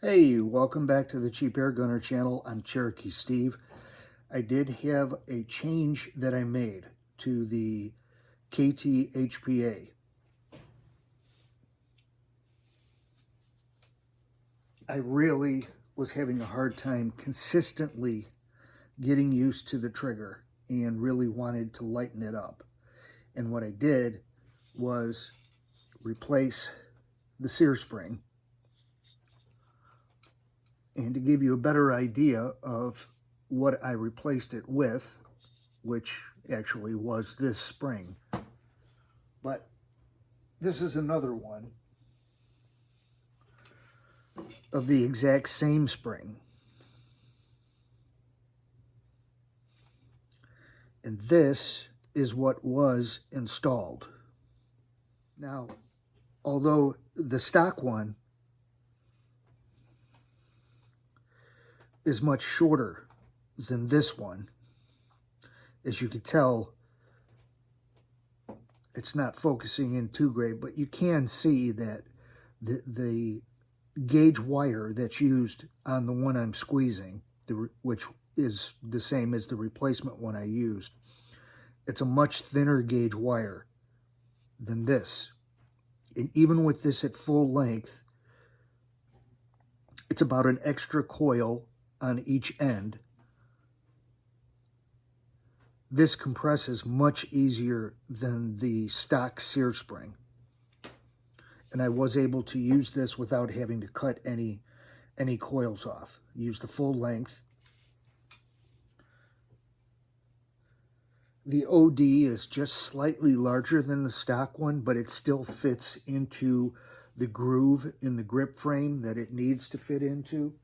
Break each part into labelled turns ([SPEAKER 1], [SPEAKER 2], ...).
[SPEAKER 1] Hey, welcome back to the Cheap Air Gunner channel. I'm Cherokee Steve. I did have a change that I made to the KT HPA. I really was having a hard time consistently getting used to the trigger and really wanted to lighten it up. And what I did was replace the sear spring. And to give you a better idea of what I replaced it with, which actually was this spring, but this is another one of the exact same spring. And this is what was installed. Now, although the stock one is much shorter than this one, as you can tell, it's not focusing in too great, but you can see that the gauge wire that's used on the one I'm squeezing, which is the same as the replacement one I used, it's a much thinner gauge wire than this. And even with this at full length, it's about an extra coil on each end. This compresses much easier than the stock sear spring. And I was able to use this without having to cut any coils off. Use the full length. The OD is just slightly larger than the stock one, but it still fits into the groove in the grip frame that it needs to fit into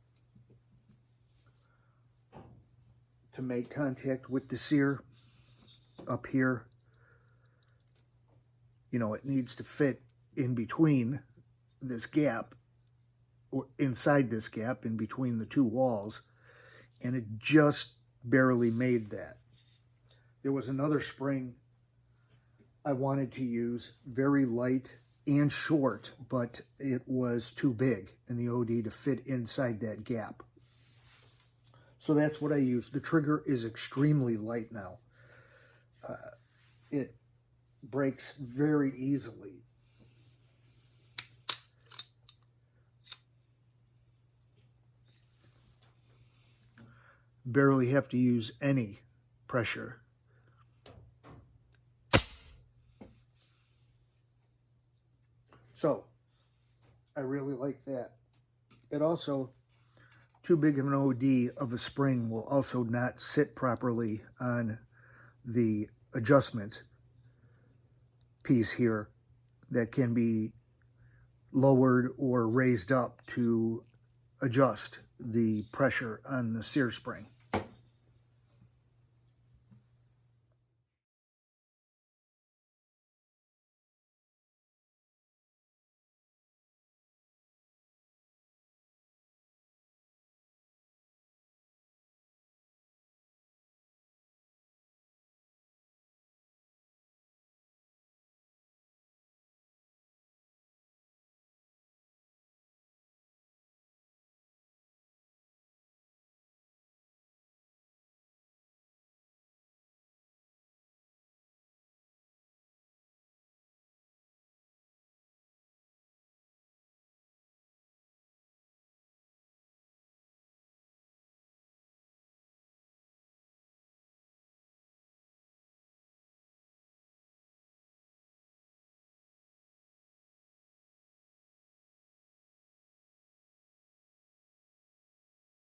[SPEAKER 1] to make contact with the sear up here. You know, it needs to fit in between this gap, or inside this gap in between the two walls, and it just barely made that. There was another spring I wanted to use, very light and short, but it was too big in the OD to fit inside that gap. So that's what I used. The trigger is extremely light now. It breaks very easily. Barely have to use any pressure. So, I really like that. It also, too big of an OD of a spring will also not sit properly on the adjustment piece here that can be lowered or raised up to adjust the pressure on the sear spring.